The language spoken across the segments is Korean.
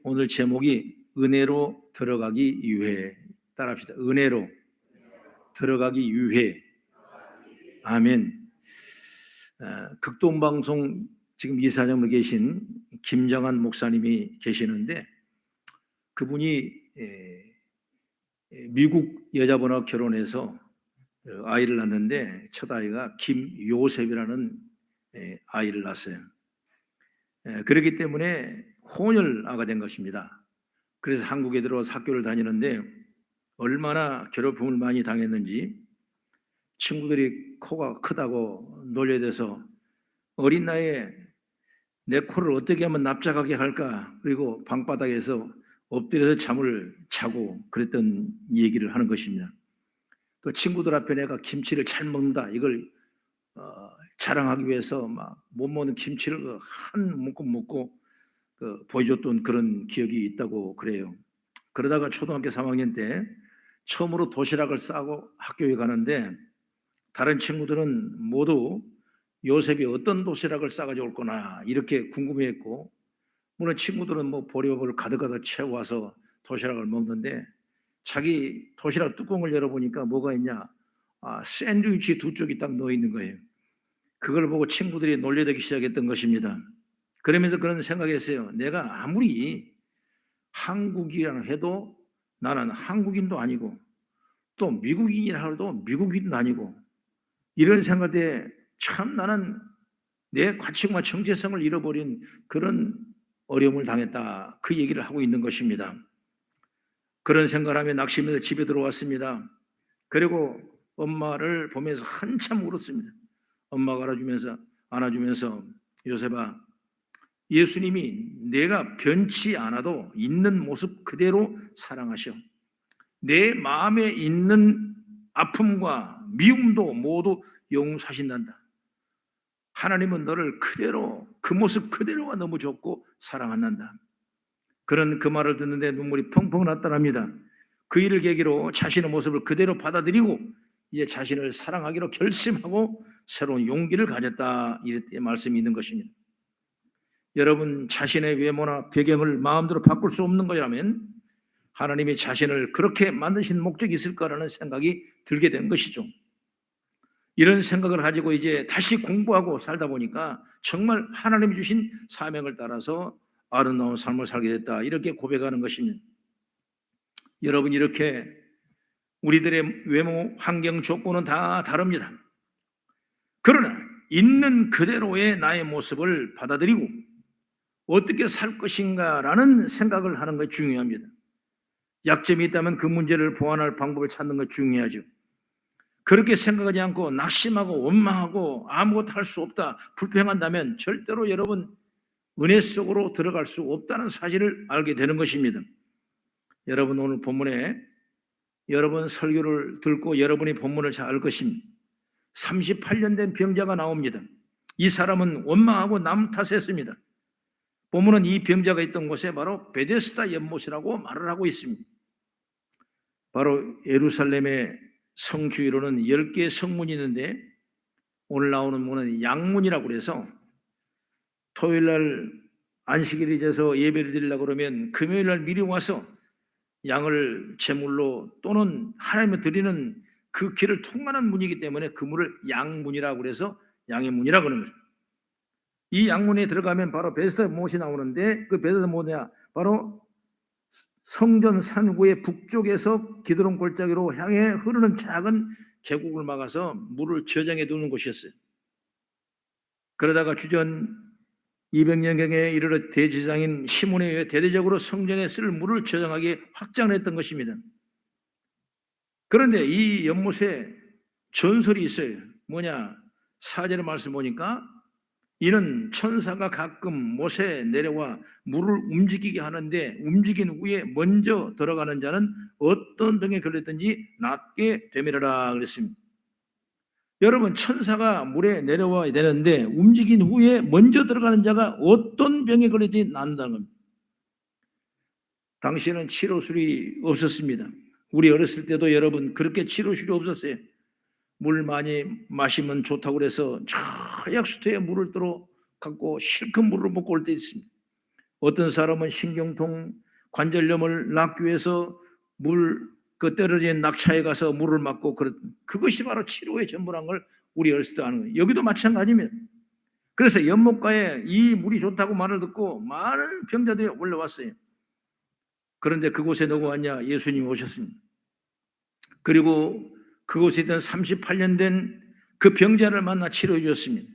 오늘 제목이 은혜로 들어가기 위해. 따라합시다. 은혜로 들어가기 위해. 아멘. 극동방송 지금 이사장으로 계신 김정한 목사님이 계시는데, 그분이 미국 여자분하고 결혼해서 아이를 낳았는데 첫 아이가 김요셉이라는 아이를 낳았어요. 그렇기 때문에 혼혈아가 된 것입니다. 그래서 한국에 들어와서 학교를 다니는데 얼마나 괴롭힘을 많이 당했는지, 친구들이 코가 크다고 놀려대서 어린 나이에 내 코를 어떻게 하면 납작하게 할까, 그리고 방바닥에서 엎드려서 잠을 자고 그랬던 얘기를 하는 것입니다. 또 친구들 앞에 내가 김치를 잘 먹는다, 이걸 자랑하기 위해서 막 못 먹는 김치를 한 묶음 먹고 보여줬던 그런 기억이 있다고 그래요. 그러다가 초등학교 3학년 때 처음으로 도시락을 싸고 학교에 가는데, 다른 친구들은 모두 요셉이 어떤 도시락을 싸가지고 올 거나 이렇게 궁금해했고, 물론 친구들은 뭐 보리밥을 가득가득 채워와서 도시락을 먹는데, 자기 도시락 뚜껑을 열어보니까 뭐가 있냐, 샌드위치 두 쪽이 딱 넣어 있는 거예요. 그걸 보고 친구들이 놀려대기 시작했던 것입니다. 그러면서 그런 생각했어요. 내가 아무리 한국이라 해도 나는 한국인도 아니고, 또 미국인이라 해도 미국인도 아니고, 이런 생각에 참 나는 내 가치와 정체성을 잃어버린 그런 어려움을 당했다, 그 얘기를 하고 있는 것입니다. 그런 생각을 하며 낙심해서 집에 들어왔습니다. 그리고 엄마를 보면서 한참 울었습니다. 엄마가 안아주면서 요셉아, 예수님이 내가 변치 않아도 있는 모습 그대로 사랑하셔. 내 마음에 있는 아픔과 미움도 모두 용서하신단다. 하나님은 너를 그대로, 그 모습 그대로가 너무 좋고 사랑한단다. 그런 그 말을 듣는데 눈물이 펑펑 났다랍니다. 그 일을 계기로 자신의 모습을 그대로 받아들이고 이제 자신을 사랑하기로 결심하고 새로운 용기를 가졌다, 이렇게 말씀이 있는 것입니다. 여러분, 자신의 외모나 배경을 마음대로 바꿀 수 없는 거라면 하나님이 자신을 그렇게 만드신 목적이 있을 거라는 생각이 들게 된 것이죠. 이런 생각을 가지고 이제 다시 공부하고 살다 보니까 정말 하나님이 주신 사명을 따라서 아름다운 삶을 살게 됐다, 이렇게 고백하는 것입니다. 여러분, 이렇게 우리들의 외모, 환경, 조건은 다 다릅니다. 그러나 있는 그대로의 나의 모습을 받아들이고 어떻게 살 것인가라는 생각을 하는 것이 중요합니다. 약점이 있다면 그 문제를 보완할 방법을 찾는 것이 중요하죠. 그렇게 생각하지 않고 낙심하고 원망하고 아무것도 할 수 없다, 불평한다면 절대로 여러분 은혜 속으로 들어갈 수 없다는 사실을 알게 되는 것입니다. 여러분, 오늘 본문에 여러분 설교를 듣고 여러분이 본문을 잘 알 것입니다. 38년 된 병자가 나옵니다. 이 사람은 원망하고 남 탓했습니다. 본문은 이 병자가 있던 곳에 바로 베데스다 연못이라고 말을 하고 있습니다. 바로 예루살렘의 성 주위로는 10개의 성문이 있는데, 오늘 나오는 문은 양문이라고 그래서 토요일날 안식일이 돼서 예배를 드리려고 그러면 금요일날 미리 와서 양을 제물로 또는 하나님을 드리는 그 길을 통하는 문이기 때문에 그 문을 양문이라고 그래서 양의 문이라고 그러는 거죠. 이 양문에 들어가면 바로 베데스다 못이 나오는데, 그 베데스다 뭐냐, 바로 성전 산구의 북쪽에서 기드론 골짜기로 향해 흐르는 작은 계곡을 막아서 물을 저장해 두는 곳이었어요. 그러다가 주전 200년경에 이르러 대제사장인 시몬에 의해 대대적으로 성전에 쓸 물을 저장하게 확장했던 것입니다. 그런데 이 연못에 전설이 있어요. 뭐냐, 4절의 말씀 보니까 이는 천사가 가끔 못에 내려와 물을 움직이게 하는데 움직인 후에 먼저 들어가는 자는 어떤 병에 걸렸든지 낫게 되밀어라 그랬습니다. 여러분, 천사가 물에 내려와야 되는데 움직인 후에 먼저 들어가는 자가 어떤 병에 걸렸든지 낫는다는 겁니다. 당시에는 치료술이 없었습니다. 우리 어렸을 때도 여러분 그렇게 치료술이 없었어요. 물 많이 마시면 좋다고 그래서 저약 수터에 물을 들어 갖고 실컷 물을 먹고 올 때 있습니다. 어떤 사람은 신경통, 관절염을 낫기 위해서 떨어진 낙차에 가서 물을 맞고 그것이 바로 치료의 전부란 걸 우리 어렸을 때 아는 거예요. 여기도 마찬가지입니다. 그래서 연못가에 이 물이 좋다고 말을 듣고 많은 병자들이 올라왔어요. 그런데 그곳에 누가 왔냐? 예수님이 오셨습니다. 그리고 그곳에 있던 38년 된 그 병자를 만나 치료해 주셨습니다.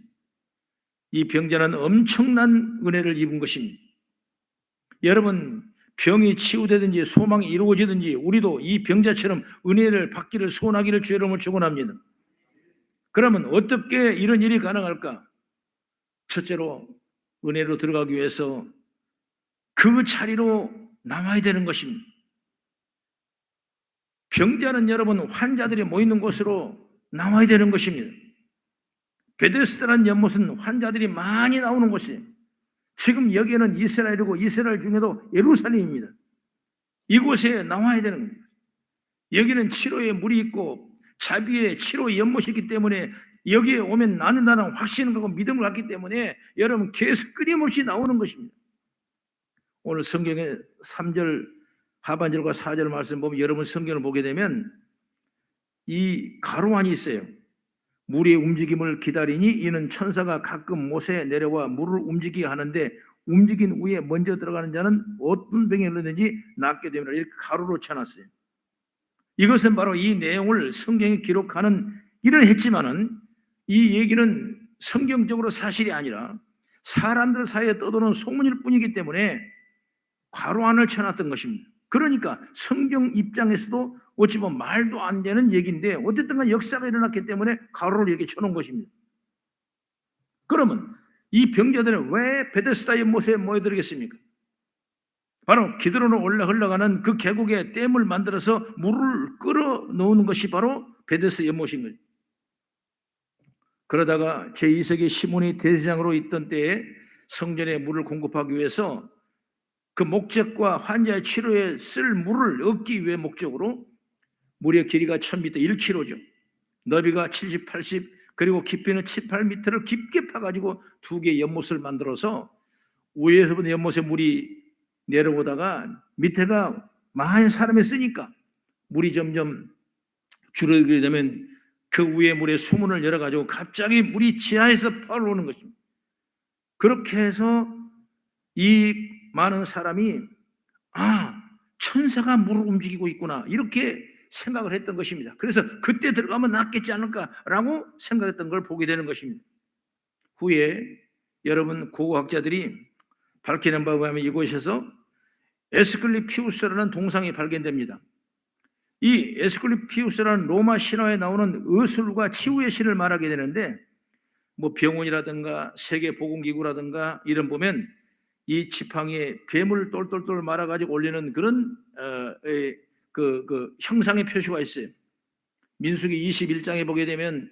이 병자는 엄청난 은혜를 입은 것입니다. 여러분, 병이 치유되든지 소망이 이루어지든지 우리도 이 병자처럼 은혜를 받기를 소원하기를 주 여러분을 축원합니다. 그러면 어떻게 이런 일이 가능할까? 첫째로 은혜로 들어가기 위해서 그 자리로 나와야 되는 것입니다. 병자는 여러분 환자들이 모이는 곳으로 나와야 되는 것입니다. 베데스다라는 연못은 환자들이 많이 나오는 곳이에요. 지금 여기에는 이스라엘이고 이스라엘 중에도 예루살렘입니다. 이곳에 나와야 되는 겁니다. 여기는 치료의 물이 있고 자비의 치료의 연못이기 때문에 여기에 오면 낫는다는 확신을 갖고 믿음을 갖기 때문에 여러분 계속 끊임없이 나오는 것입니다. 오늘 성경의 3절 하반절과 4절 말씀 보면 여러분 성경을 보게 되면 이 가로안이 있어요. 물의 움직임을 기다리니 이는 천사가 가끔 못에 내려와 물을 움직이게 하는데 움직인 후에 먼저 들어가는 자는 어떤 병에 걸렸든지 낫게 됩니다. 이렇게 가로로 쳐놨어요. 이것은 바로 이 내용을 성경에 기록하는 일을 했지만은 이 얘기는 성경적으로 사실이 아니라 사람들 사이에 떠도는 소문일 뿐이기 때문에 가로안을 쳐놨던 것입니다. 그러니까 성경 입장에서도 어찌 보면 말도 안 되는 얘기인데 어쨌든 간 역사가 일어났기 때문에 가로를 이렇게 쳐놓은 것입니다. 그러면 이 병자들은 왜 베데스다 연못에 모여들겠습니까? 바로 기드론으로 올라 흘러가는 그 계곡에 댐을 만들어서 물을 끌어 놓는 것이 바로 베데스다 연못인 거죠. 그러다가 제2세기 시몬이 대제사장으로 있던 때에 성전에 물을 공급하기 위해서 그 목적과 환자의 치료에 쓸 물을 얻기 위해 목적으로 물의 길이가 1000m, 1km죠. 너비가 70, 80 그리고 깊이는 7, 8m를 깊게 파가지고 두 개의 연못을 만들어서 위에서부터 연못에 물이 내려오다가 밑에가 많은 사람이 쓰니까 물이 점점 줄어들게 되면 그 위에 물에 수문을 열어가지고 갑자기 물이 지하에서 퍼오르는 것입니다. 그렇게 해서 이 많은 사람이 천사가 물을 움직이고 있구나 이렇게 생각을 했던 것입니다. 그래서 그때 들어가면 낫겠지 않을까라고 생각했던 걸 보게 되는 것입니다. 후에 여러분 고고학자들이 밝히는 바에 의하면 이곳에서 에스클리피우스라는 동상이 발견됩니다. 이 에스클리피우스라는 로마 신화에 나오는 의술과 치유의 신을 말하게 되는데 뭐 병원이라든가 세계보건기구라든가 이런 보면 이 지팡이에 뱀을 똘똘똘 말아가지고 올리는 그런 그 형상의 표시가 있어요. 민수기 21장에 보게 되면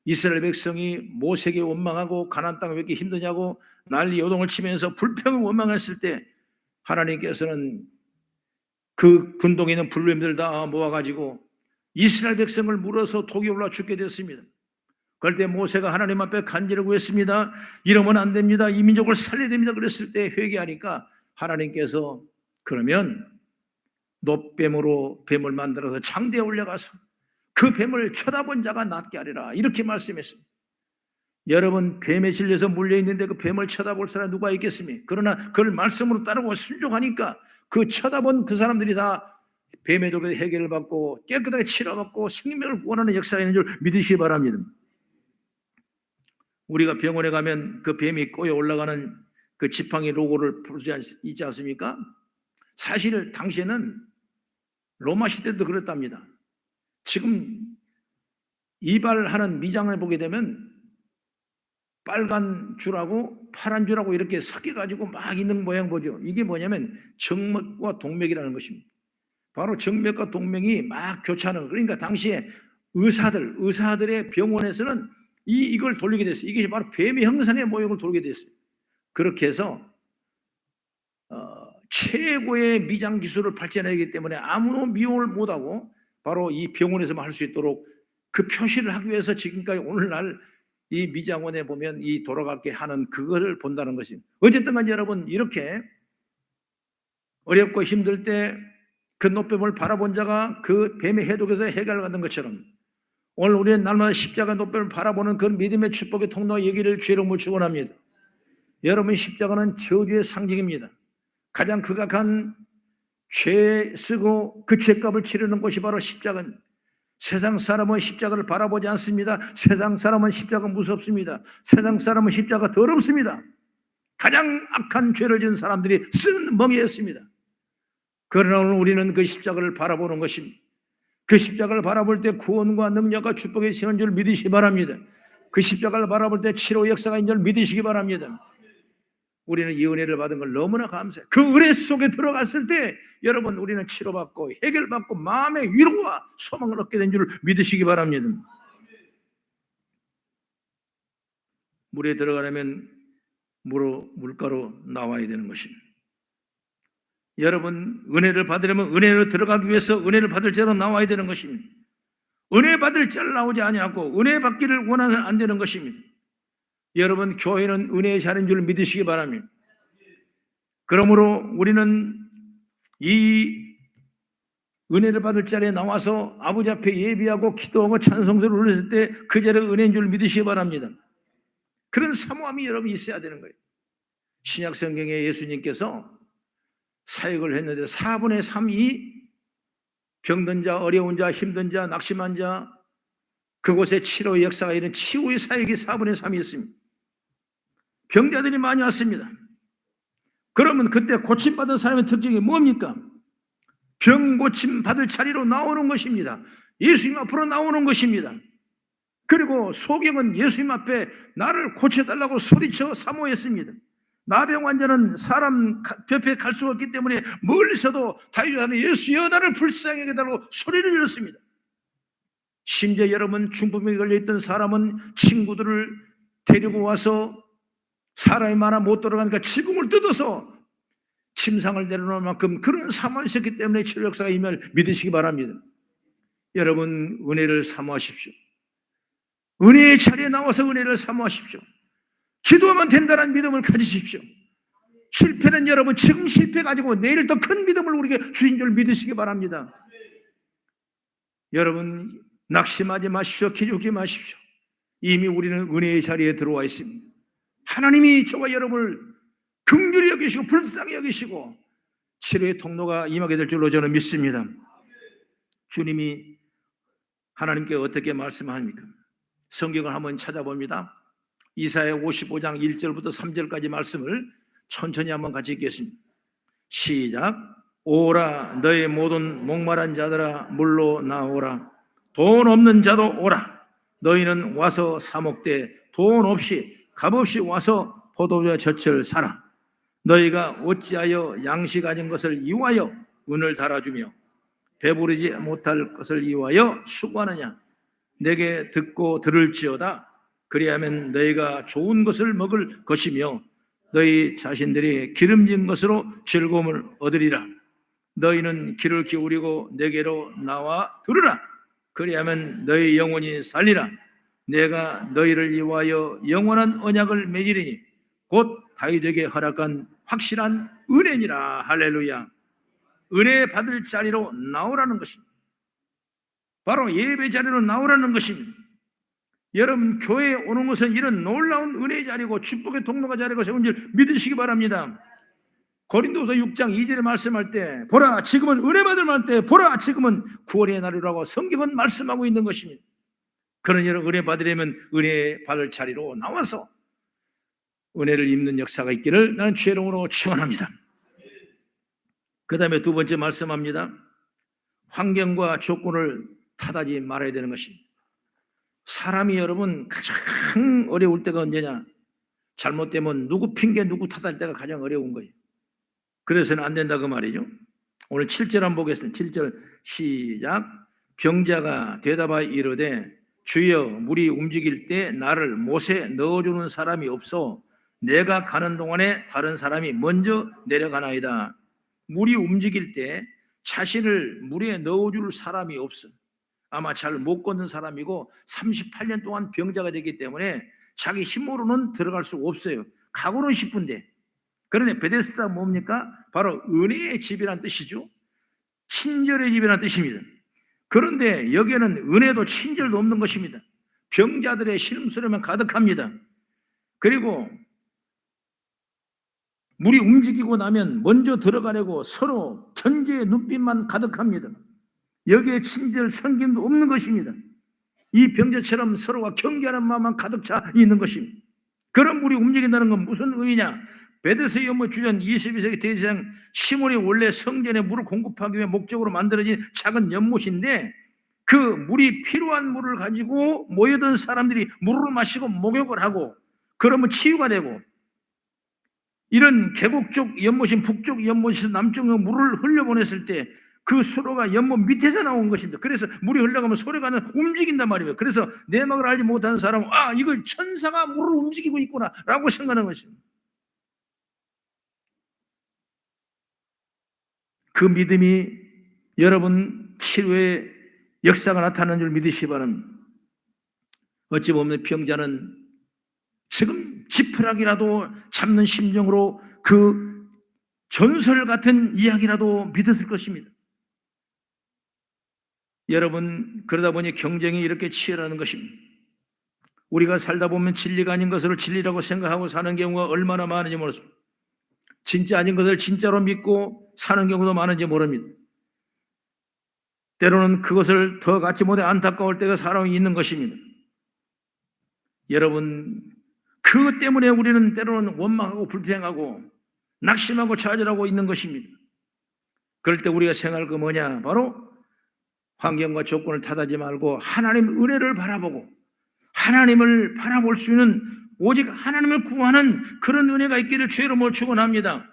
이스라엘 백성이 모세에게 원망하고 가나안 땅을 왜 이렇게 힘드냐고 난리 요동을 치면서 불평을 원망했을 때 하나님께서는 그 군동에 있는 불뱀들 다 모아가지고 이스라엘 백성을 물어서 독이 올라 죽게 됐습니다. 그럴 때 모세가 하나님 앞에 간절히 구했습니다. 이러면 안 됩니다. 이 민족을 살려야 됩니다. 그랬을 때 회개하니까 하나님께서 그러면 놋뱀으로 뱀을 만들어서 창대에 올려가서 그 뱀을 쳐다본 자가 낫게 하리라 이렇게 말씀했습니다. 여러분 뱀에 질려서 물려있는데 그 뱀을 쳐다볼 사람이 누가 있겠습니까? 그러나 그걸 말씀으로 따르고 순종하니까 그 쳐다본 그 사람들이 다 뱀의 독에 해결을 받고 깨끗하게 치료받고 생명을 구원하는 역사가 있는 줄 믿으시기 바랍니다. 우리가 병원에 가면 그 뱀이 꼬여 올라가는 그 지팡이 로고를 부르지 있지 않습니까? 사실 당시에는 로마 시대도 그랬답니다. 지금 이발하는 미장을 보게 되면 빨간 줄하고 파란 줄하고 이렇게 섞여가지고 막 있는 모양 보죠. 이게 뭐냐면 정맥과 동맥이라는 것입니다. 바로 정맥과 동맥이 막 교차하는, 그러니까 당시에 의사들의 병원에서는 이걸 돌리게 됐어요. 이게 바로 뱀의 형상의 모형을 돌리게 됐어요. 그렇게 해서 최고의 미장 기술을 발전하기 때문에 아무도 미용을 못하고 바로 이 병원에서만 할 수 있도록 그 표시를 하기 위해서 지금까지 오늘날 이 미장원에 보면 이 돌아가게 하는 그거를 본다는 것입니다. 어쨌든 간 여러분 이렇게 어렵고 힘들 때 그 노뱀을 바라본 자가 그 뱀의 해독에서 해결을 받는 것처럼 오늘 우리는 날마다 십자가 노뱀을 바라보는 그 믿음의 축복의 통로와 얘기를 주의 이름으로 축원합니다. 여러분, 십자가는 저주의 상징입니다. 가장 극악한 죄 쓰고 그 죄값을 치르는 곳이 바로 십자가입니다. 세상 사람은 십자가를 바라보지 않습니다. 세상 사람은 십자가 무섭습니다. 세상 사람은 십자가 더럽습니다. 가장 악한 죄를 지은 사람들이 쓰는 멍에였습니다. 그러나 오늘 우리는 그 십자가를 바라보는 것입니다. 그 십자가를 바라볼 때 구원과 능력과 축복이 있는 줄 믿으시기 바랍니다. 그 십자가를 바라볼 때 치료 역사가 있는 줄 믿으시기 바랍니다. 우리는 이 은혜를 받은 걸 너무나 감사해요. 그 은혜 속에 들어갔을 때 여러분, 우리는 치료받고 해결받고 마음의 위로와 소망을 얻게 된 줄 믿으시기 바랍니다. 물에 들어가려면 물가로 나와야 되는 것입니다. 여러분, 은혜를 받으려면 은혜로 들어가기 위해서 은혜를 받을 자로 나와야 되는 것입니다. 은혜 받을 자를 나오지 아니하고 은혜 받기를 원하는 안 되는 것입니다. 여러분, 교회는 은혜의 자리인 줄 믿으시기 바랍니다. 그러므로 우리는 이 은혜를 받을 자리에 나와서 아버지 앞에 예비하고 기도하고 찬송소를 올렸을 때 그 자리가 은혜인 줄 믿으시기 바랍니다. 그런 사모함이 여러분 있어야 되는 거예요. 신약 성경에 예수님께서 사역을 했는데 4분의 3이 병든 자, 어려운 자, 힘든 자, 낙심한 자, 그곳에 치료의 역사가 이런 치유의 사역이 4분의 3이었습니다. 병자들이 많이 왔습니다. 그러면 그때 고침받은 사람의 특징이 뭡니까? 병 고침 받을 자리로 나오는 것입니다. 예수님 앞으로 나오는 것입니다. 그리고 소경은 예수님 앞에 나를 고쳐달라고 소리쳐 사모했습니다. 나병 환자는 사람 옆에 갈 수가 없기 때문에 멀리서도 다윗하는 예수여 나를 불쌍히 여겨달라고 소리를 질렀습니다. 심지어 여러분, 중풍에 걸려있던 사람은 친구들을 데리고 와서 사람이 많아 못 돌아가니까 지붕을 뜯어서 침상을 내려놓을 만큼 그런 사모함이 있었기 때문에 치료 역사가 임할 믿으시기 바랍니다. 여러분, 은혜를 사모하십시오. 은혜의 자리에 나와서 은혜를 사모하십시오. 기도하면 된다는 믿음을 가지십시오. 실패는 여러분, 지금 실패 가지고 내일 더 큰 믿음을 우리에게 주신 줄 믿으시기 바랍니다. 여러분, 낙심하지 마십시오. 기죽지 마십시오. 이미 우리는 은혜의 자리에 들어와 있습니다. 하나님이 저와 여러분을 긍휼히 여기시고 불쌍히 여기시고 치료의 통로가 임하게 될 줄로 저는 믿습니다. 주님이 하나님께 어떻게 말씀합니까? 성경을 한번 찾아봅니다. 이사야 55장 1절부터 3절까지 말씀을 천천히 한번 같이 읽겠습니다. 시작. 오라 너의 모든 목마른 자들아 물로 나오라. 돈 없는 자도 오라. 너희는 와서 사 먹되 돈 없이 값없이 와서 포도주와 젖을 사라. 너희가 어찌하여 양식 가진 것을 이유하여 은을 달아주며 배부르지 못할 것을 이유하여 수고하느냐. 내게 듣고 들을지어다. 그리하면 너희가 좋은 것을 먹을 것이며 너희 자신들이 기름진 것으로 즐거움을 얻으리라. 너희는 귀를 기울이고 내게로 나와 들으라. 그리하면 너희 영혼이 살리라. 내가 너희를 위하여 영원한 언약을 맺으리니 곧 다윗에게 허락한 확실한 은혜니라. 할렐루야. 은혜 받을 자리로 나오라는 것입니다. 바로 예배 자리로 나오라는 것입니다. 여러분, 교회에 오는 것은 이런 놀라운 은혜의 자리고 축복의 통로가 자리가 세운 줄 믿으시기 바랍니다. 고린도서 6장 2절에 말씀할 때 보라 지금은 은혜 받을 만 때 보라 지금은 구원의 날이라고 성경은 말씀하고 있는 것입니다. 그런 여러분, 은혜 받으려면 은혜 받을 자리로 나와서 은혜를 입는 역사가 있기를 나는 주의 이름으로 축원합니다. 그 다음에 두 번째 말씀합니다. 환경과 조건을 탓하지 말아야 되는 것입니다. 사람이 여러분 가장 어려울 때가 언제냐? 잘못되면 누구 핑계 누구 탓할 때가 가장 어려운 거예요. 그래서는 안 된다 그 말이죠. 오늘 7절 한번 보겠습니다. 7절 시작. 병자가 대답하여 이르되 주여 물이 움직일 때 나를 못에 넣어주는 사람이 없어 내가 가는 동안에 다른 사람이 먼저 내려가나이다. 물이 움직일 때 자신을 물에 넣어줄 사람이 없어. 아마 잘 못 걷는 사람이고 38년 동안 병자가 되기 때문에 자기 힘으로는 들어갈 수 없어요. 가고는 싶은데 그런데 베데스다가 뭡니까? 바로 은혜의 집이란 뜻이죠. 친절의 집이란 뜻입니다. 그런데 여기에는 은혜도 친절도 없는 것입니다. 병자들의 시름소리만 가득합니다. 그리고 물이 움직이고 나면 먼저 들어가려고 서로 견제의 눈빛만 가득합니다. 여기에 친절, 섬김도 없는 것입니다. 이 병자처럼 서로가 경계하는 마음만 가득 차 있는 것입니다. 그런 물이 움직인다는 건 무슨 의미냐? 베데스다 연못 주전 22세기 대제사장 시몬이 원래 성전에 물을 공급하기 위해 목적으로 만들어진 작은 연못인데 그 물이 필요한 물을 가지고 모여든 사람들이 물을 마시고 목욕을 하고 그러면 치유가 되고, 이런 계곡 쪽 연못인 북쪽 연못에서 남쪽으로 물을 흘려보냈을 때 그 수로가 연못 밑에서 나온 것입니다. 그래서 물이 흘러가면 소리가 움직인단 말이에요. 그래서 내막을 알지 못하는 사람은 이거 천사가 물을 움직이고 있구나 라고 생각하는 것입니다. 그 믿음이 여러분 치료의 역사가 나타나는 줄 믿으시기 바랍니다. 어찌 보면 병자는 지금 지푸라기라도 잡는 심정으로 그 전설 같은 이야기라도 믿었을 것입니다. 여러분, 그러다 보니 경쟁이 이렇게 치열하는 것입니다. 우리가 살다 보면 진리가 아닌 것을 진리라고 생각하고 사는 경우가 얼마나 많은지 모르겠습니다. 진짜 아닌 것을 진짜로 믿고 사는 경우도 많은지 모릅니다. 때로는 그것을 더 갖지 못해 안타까울 때가 사람이 있는 것입니다. 여러분, 그것 때문에 우리는 때로는 원망하고 불평하고 낙심하고 좌절하고 있는 것입니다. 그럴 때 우리가 생각할 거 뭐냐? 바로 환경과 조건을 탓하지 말고 하나님 은혜를 바라보고 하나님을 바라볼 수 있는, 오직 하나님을 구하는 그런 은혜가 있기를 주의 이름으로 축원합니다.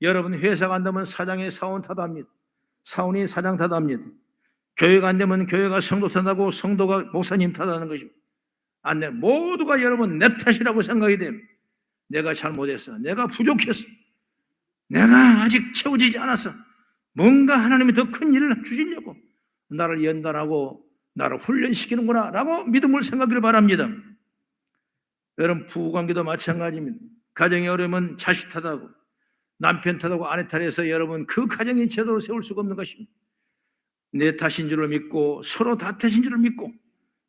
여러분, 회사 간다면 사장의 사원 탓합니다. 사원이 사장 탓합니다. 교회가 안 되면 교회가 성도 탓하고 성도가 목사님 탓하는 것입니다. 안 돼. 모두가 여러분 내 탓이라고 생각이 됩니다. 내가 잘못했어. 내가 부족했어. 내가 아직 채워지지 않았어. 뭔가 하나님이 더 큰 일을 주시려고 나를 연단하고 나를 훈련시키는구나 라고 믿음을 생각하기를 바랍니다. 여러분, 부부관계도 마찬가지입니다. 가정이 어려우면 자식 탓하고 남편 탓하고 아내 탓해서 여러분 그 가정이 제대로 세울 수가 없는 것입니다. 내 탓인 줄을 믿고 서로 다 탓인 줄을 믿고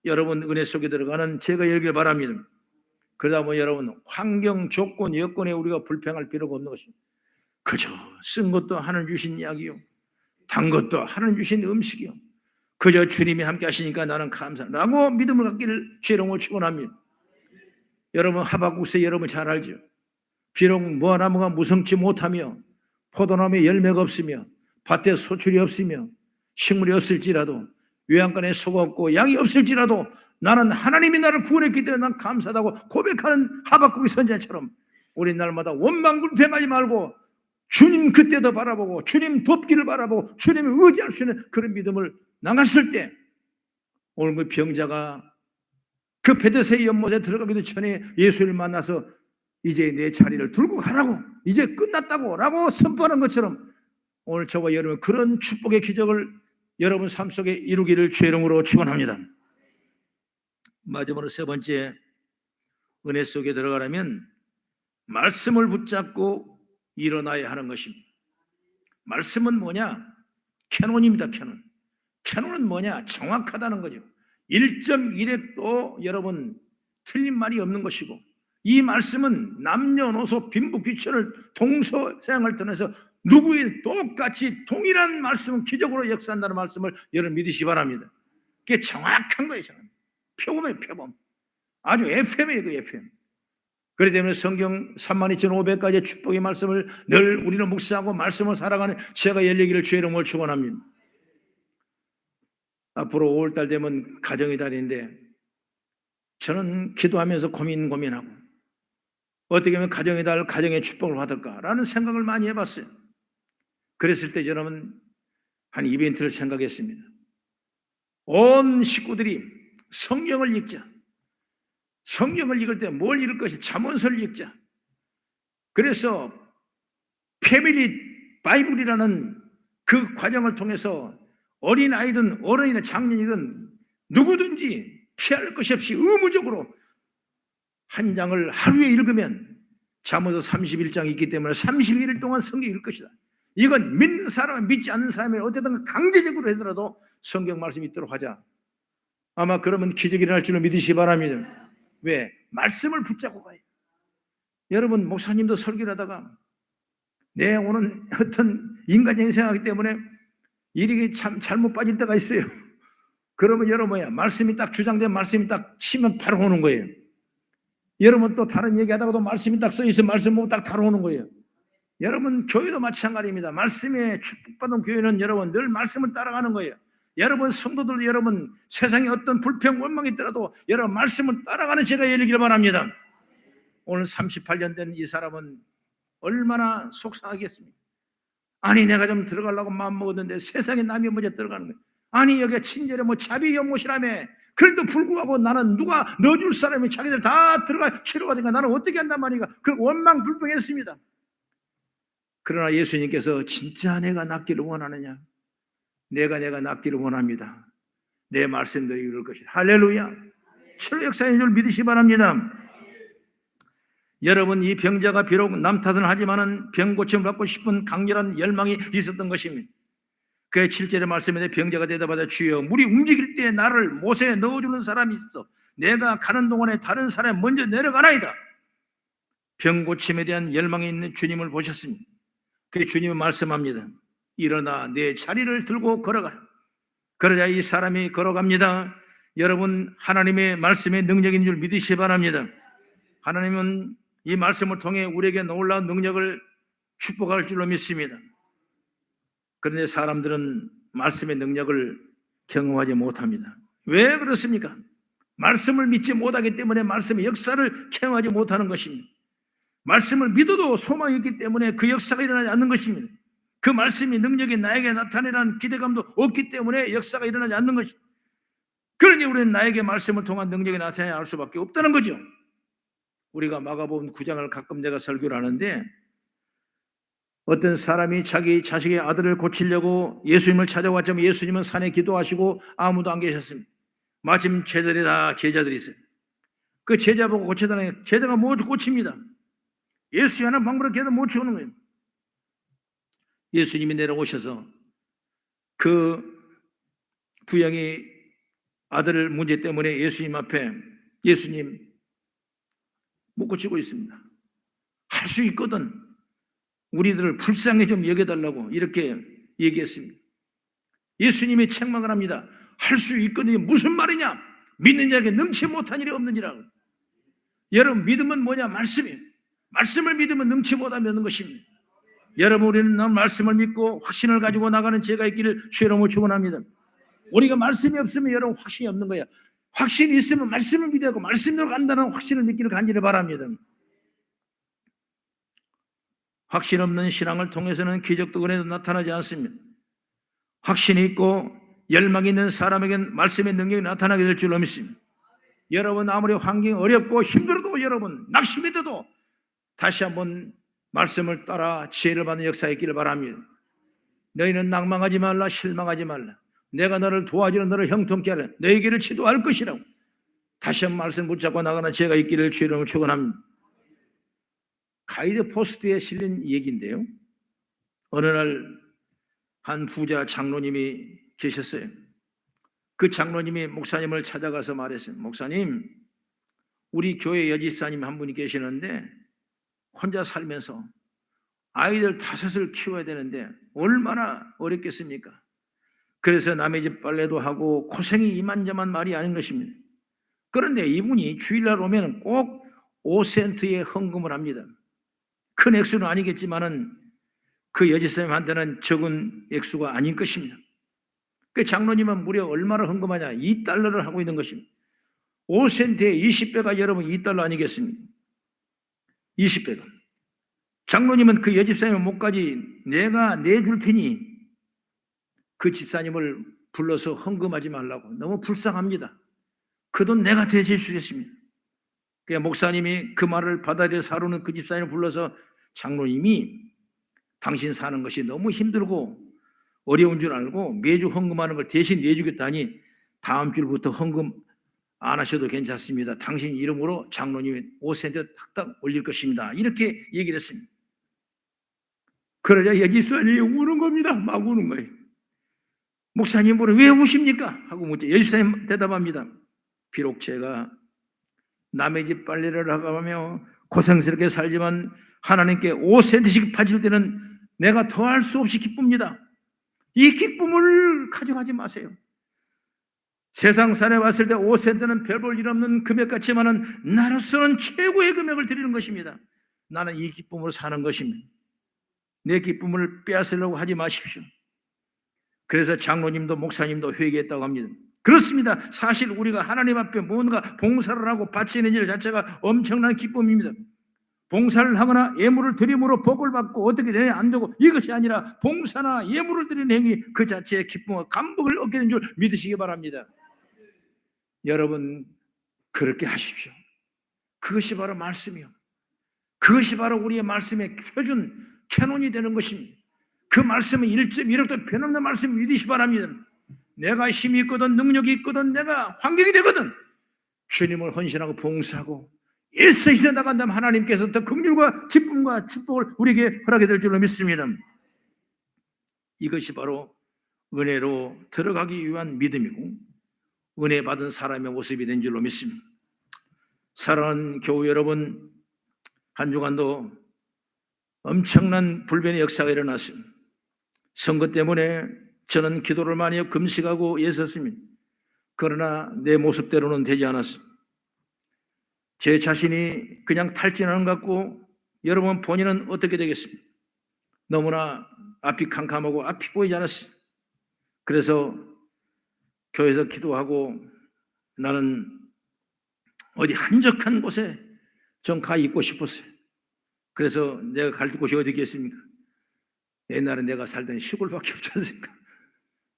여러분 은혜 속에 들어가는 제가 열기를 바랍니다. 그러다 보면 여러분 환경, 조건, 여건에 우리가 불평할 필요가 없는 것입니다. 그저 쓴 것도 하나님 주신 약이요, 단 것도 하나님 주신 음식이요, 그저 주님이 함께 하시니까 나는 감사라고 믿음을 갖기를 주의 이름으로 축원합니다. 여러분, 하박국서 여러분 잘 알죠? 비록 무화나무가 무성치 못하며 포도나무에 열매가 없으며 밭에 소출이 없으며 식물이 없을지라도 외양간에 소가 없고 양이 없을지라도 나는 하나님이 나를 구원했기 때문에 난 감사하다고 고백하는 하박국의 선지자처럼 우리 날마다 원망불평하지 말고 주님 그때도 바라보고 주님 돕기를 바라보고 주님을 의지할 수 있는 그런 믿음을 나갔을 때, 오늘 그 병자가 그 베데스다 연못에 들어가기도 전에 예수를 만나서 이제 내 자리를 들고 가라고, 이제 끝났다고 라고 선포하는 것처럼 오늘 저와 여러분 그런 축복의 기적을 여러분 삶 속에 이루기를 주의 이름으로 축원합니다. 마지막으로 세 번째, 은혜 속에 들어가려면 말씀을 붙잡고 일어나야 하는 것입니다. 말씀은 뭐냐? 캐논입니다. 캐논은 뭐냐? 정확하다는 거죠. 1.1획도 여러분 틀린 말이 없는 것이고, 이 말씀은 남녀노소 빈부귀천을 동서양을 떠나서 누구의 똑같이 동일한 말씀은 기적으로 역사한다는 말씀을 여러분 믿으시기 바랍니다. 그게 정확한 거예요. 표범이에요. 표범. 아주 FM이에요. 그 FM. 그렇기 때문에 성경 32,500가지의 축복의 말씀을 늘 우리는 묵상하고 말씀을 살아가는 제가 열리기를 주의 이름으로 축원합니다. 앞으로 5월달 되면 가정의 달인데 저는 기도하면서 고민하고 어떻게 하면 가정의 달, 가정의 축복을 받을까라는 생각을 많이 해봤어요. 그랬을 때 저는 한 이벤트를 생각했습니다. 온 식구들이 성경을 읽자. 성경을 읽을 때 뭘 읽을 것이 잠언서를 읽자. 그래서 패밀리 바이블이라는 그 과정을 통해서 어린아이든 어른이든 장년이든 누구든지 피할 것이 없이 의무적으로 한 장을 하루에 읽으면 잠언서 31장이 있기 때문에 31일 동안 성경 읽을 것이다. 이건 믿는 사람, 믿지 않는 사람이 어쨌든 강제적으로 하더라도 성경 말씀 읽도록 하자. 아마 그러면 기적이 일어날 줄로 믿으시기 바랍니다. 왜? 말씀을 붙잡고 가요. 여러분, 목사님도 설교를 하다가 내 오는 어떤 인간적인 생각이기 때문에 일이 참 잘못 빠질 때가 있어요. 그러면 여러분 뭐야? 말씀이 딱 주장된 말씀이 딱 치면 바로 오는 거예요. 여러분 또 다른 얘기하다가도 말씀이 딱 써있어 말씀 보고 딱 바로 오는 거예요. 여러분 교회도 마찬가지입니다. 말씀에 축복받은 교회는 여러분 늘 말씀을 따라가는 거예요. 여러분 성도들 여러분 세상에 어떤 불평 원망이 있더라도 여러분 말씀을 따라가는 제가 열리기를 바랍니다. 오늘 38년 된 이 사람은 얼마나 속상하겠습니까? 아니 내가 좀 들어가려고 마음먹었는데 세상에 남이 먼저 들어가는 거예요. 아니 여기가 친절해 뭐 자비 연못이라며 그래도 불구하고 나는 누가 넣어줄 사람이 자기들 다 들어가 치료가 되니까 나는 어떻게 한단 말이가 그 원망 불평했습니다. 그러나 예수님께서 진짜 내가 낫기를 원하느냐? 내가 낫기를 원합니다. 내 말씀대로 이룰 것이다. 할렐루야. 치료 역사인 줄 믿으시기 바랍니다. 여러분 이 병자가 비록 남 탓은 하지만은 병 고침을 받고 싶은 강렬한 열망이 있었던 것입니다. 그의 7절의 말씀에 병자가 대답하되 주여 물이 움직일 때 나를 못에 넣어주는 사람이 있어 내가 가는 동안에 다른 사람이 먼저 내려가나이다. 병 고침에 대한 열망이 있는 주님을 보셨습니다. 그 주님은 말씀합니다. 일어나 내 자리를 들고 걸어가라. 그러자 이 사람이 걸어갑니다. 여러분 하나님의 말씀의 능력인 줄 믿으시기 바랍니다. 하나님은 이 말씀을 통해 우리에게 놀라운 능력을 축복할 줄로 믿습니다. 그런데 사람들은 말씀의 능력을 경험하지 못합니다. 왜 그렇습니까? 말씀을 믿지 못하기 때문에 말씀의 역사를 경험하지 못하는 것입니다. 말씀을 믿어도 소망이 있기 때문에 그 역사가 일어나지 않는 것입니다. 그 말씀이 능력이 나에게 나타내라는 기대감도 없기 때문에 역사가 일어나지 않는 것입니다. 그러니 우리는 나에게 말씀을 통한 능력이 나타나야 할 수밖에 없다는 거죠. 우리가 마가복음 9장을 가끔 내가 설교를 하는데 어떤 사람이 자기 자식의 아들을 고치려고 예수님을 찾아왔지만 예수님은 산에 기도하시고 아무도 안 계셨습니다. 마침 제자들이 있어요. 그 제자 보고 고쳐달라니 제자가 못 고칩니다. 예수님이 하는 방법으로 걔도 못 치우는 거예요. 예수님이 내려오셔서 그 부양이 아들 문제 때문에 예수님 앞에 예수님 못 고치고 있습니다. 할 수 있거든. 우리들을 불쌍히 좀 여겨달라고 이렇게 얘기했습니다. 예수님이 책망을 합니다. 할 수 있거든요. 무슨 말이냐? 믿는 자에게 능치 못한 일이 없느니라. 여러분 믿음은 뭐냐? 말씀이에요. 말씀을 믿으면 능치 못하는 것입니다. 여러분 우리는 말씀을 믿고 확신을 가지고 나가는 제가 있기를 주의 이름으로 축원합니다. 우리가 말씀이 없으면 여러분 확신이 없는 거예요. 확신이 있으면 말씀을 믿어야 하고 말씀대로 간다는 확신을 믿기를 간절히 바랍니다. 확신 없는 신앙을 통해서는 기적도 은혜도 나타나지 않습니다. 확신이 있고 열망이 있는 사람에게는 말씀의 능력이 나타나게 될 줄로 믿습니다. 여러분 아무리 환경이 어렵고 힘들어도 여러분 낙심이 돼도 다시 한번 말씀을 따라 지혜를 받는 역사에 있기를 바랍니다. 너희는 낭망하지 말라 실망하지 말라. 내가 너를 도와주는 너를 형통케 하라. 너희 길을 지도할 것이라고. 다시 한번 말씀 붙잡고 나가는 제가 있기를 주의 이름으로 축원합니다. 가이드 포스트에 실린 얘기인데요. 어느 날 한 부자 장로님이 계셨어요. 그 장로님이 목사님을 찾아가서 말했어요. 목사님, 우리 교회 여집사님 한 분이 계시는데 혼자 살면서 아이들 5을 키워야 되는데 얼마나 어렵겠습니까? 그래서 남의 집 빨래도 하고 고생이 이만저만 말이 아닌 것입니다. 그런데 이분이 주일날 오면 꼭 5센트의 헌금을 합니다. 큰 액수는 아니겠지만은 그 여집사님한테는 적은 액수가 아닌 것입니다. 그 장로님은 무려 얼마를 헌금하냐? 2달러를 하고 있는 것입니다. 5센트에 20배가 여러분 2달러 아니겠습니까? 20배가. 장로님은 그 여집사님의 목까지 내가 내줄 테니 그 집사님을 불러서 헌금하지 말라고. 너무 불쌍합니다. 그 돈 내가 대신 주겠습니다. 그러니까 목사님이 그 말을 받아들여서 하루는 그 집사님을 불러서 장로님이 당신 사는 것이 너무 힘들고 어려운 줄 알고 매주 헌금하는 걸 대신 내주겠다니 다음 주부터 헌금 안 하셔도 괜찮습니다. 당신 이름으로 장로님이 5센트 탁탁 올릴 것입니다. 이렇게 얘기를 했습니다. 그러자 여지사님이 우는 겁니다. 막 우는 거예요. 목사님 뭐래 왜 우십니까? 하고 묻자. 여지사님 대답합니다. 비록 제가 남의 집 빨래를 하며 고생스럽게 살지만 하나님께 5센트씩 바칠 때는 내가 더할 수 없이 기쁩니다. 이 기쁨을 가져가지 마세요. 세상산에 왔을 때 5센트는 별 볼 일 없는 금액 같지만은 나로서는 최고의 금액을 드리는 것입니다. 나는 이 기쁨으로 사는 것입니다. 내 기쁨을 빼앗으려고 하지 마십시오. 그래서 장로님도 목사님도 회개했다고 합니다. 그렇습니다. 사실 우리가 하나님 앞에 뭔가 봉사를 하고 바치는 일 자체가 엄청난 기쁨입니다. 봉사를 하거나 예물을 드림으로 복을 받고 어떻게 되냐 안 되고 이것이 아니라 봉사나 예물을 드리는 행위 그 자체의 기쁨과 감복을 얻게 된 줄 믿으시기 바랍니다. 여러분 그렇게 하십시오. 그것이 바로 말씀이요. 그것이 바로 우리의 말씀의 표준 캐논이 되는 것입니다. 그 말씀은 1.1억도 변함없는 말씀 믿으시기 바랍니다. 내가 힘이 있거든 능력이 있거든 내가 환경이 되거든 주님을 헌신하고 봉사하고 일서이서 나간다면 하나님께서 더 긍휼과 기쁨과 축복을 우리에게 허락해 될 줄로 믿습니다. 이것이 바로 은혜로 들어가기 위한 믿음이고 은혜 받은 사람의 모습이 된 줄로 믿습니다. 사랑하는 교우 여러분, 한 주간도 엄청난 불변의 역사가 일어났습니다. 선거 때문에 저는 기도를 많이 하고 금식하고 애썼습니다. 그러나 내 모습대로는 되지 않았습니다. 제 자신이 그냥 탈진하는 것 같고 여러분 본인은 어떻게 되겠습니까? 너무나 앞이 캄캄하고 앞이 보이지 않았어요. 그래서 교회에서 기도하고 나는 어디 한적한 곳에 좀 가 있고 싶었어요. 그래서 내가 갈 곳이 어디겠습니까? 옛날에 내가 살던 시골밖에 없지 않습니까?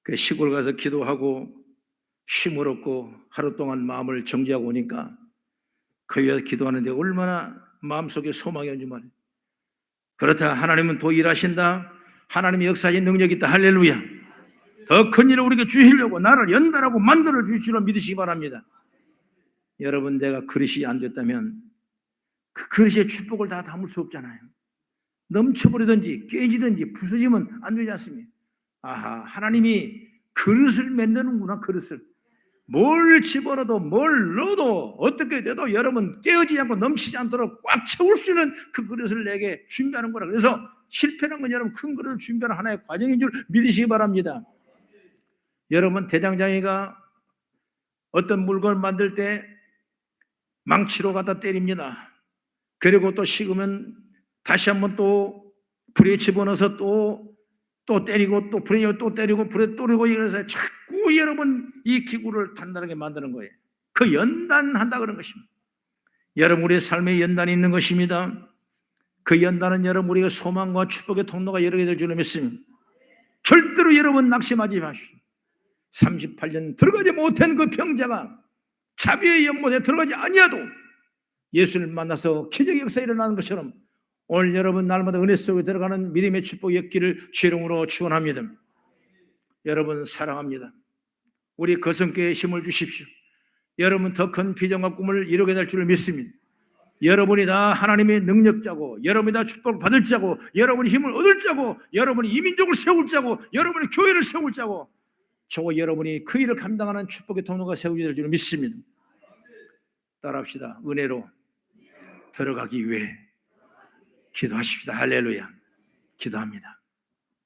그 시골 가서 기도하고 쉼을 얻고 하루 동안 마음을 정지하고 오니까 거기서 기도하는데 얼마나 마음속에 소망이 온지 말이에요. 그렇다 하나님은 또 일하신다. 하나님의 역사의 능력이 있다. 할렐루야. 더 큰 일을 우리에게 주시려고 나를 연달하고 만들어 주시려 믿으시기 바랍니다. 여러분 내가 그릇이 안 됐다면 그 그릇의 축복을 다 담을 수 없잖아요. 넘쳐버리든지 깨지든지 부서지면 안 되지 않습니까? 아하, 하나님이 그릇을 만드는구나. 그릇을 뭘 집어넣어도 뭘 넣어도 어떻게 돼도 여러분 깨어지지 않고 넘치지 않도록 꽉 채울 수 있는 그 그릇을 내게 준비하는 거라. 그래서 실패는 건 여러분 큰 그릇을 준비하는 하나의 과정인 줄 믿으시기 바랍니다. 여러분 대장장이가 어떤 물건을 만들 때 망치로 갖다 때립니다. 그리고 또 식으면 다시 한번 또 불에 집어넣어서 또 때리고 또 불에 또 때리고 불에 또 때리고 이래서 자꾸 여러분 이 기구를 단단하게 만드는 거예요. 그 연단한다 그런 것입니다. 여러분 우리의 삶에 연단이 있는 것입니다. 그 연단은 여러분 우리가 소망과 축복의 통로가 여러 개 될 줄로 믿습니다. 절대로 여러분 낙심하지 마십시오. 38년 들어가지 못한 그 병자가 자비의 연못에 들어가지 아니하도 예수를 만나서 기적의 역사가 일어나는 것처럼 오늘 여러분 날마다 은혜 속에 들어가는 믿음의 축복이 있기를 주 이름으로 축원합니다. 여러분 사랑합니다. 우리 거성교회에 힘을 주십시오. 여러분 더 큰 비전과 꿈을 이루게 될 줄을 믿습니다. 여러분이 다 하나님의 능력자고 여러분이 다 축복을 받을 자고 여러분이 힘을 얻을 자고 여러분이 이민족을 세울 자고 여러분이 교회를 세울 자고 저와 여러분이 그 일을 감당하는 축복의 통로가 세우게 될 줄을 믿습니다. 따라합시다. 은혜로 들어가기 위해 기도하십시다. 할렐루야. 기도합니다.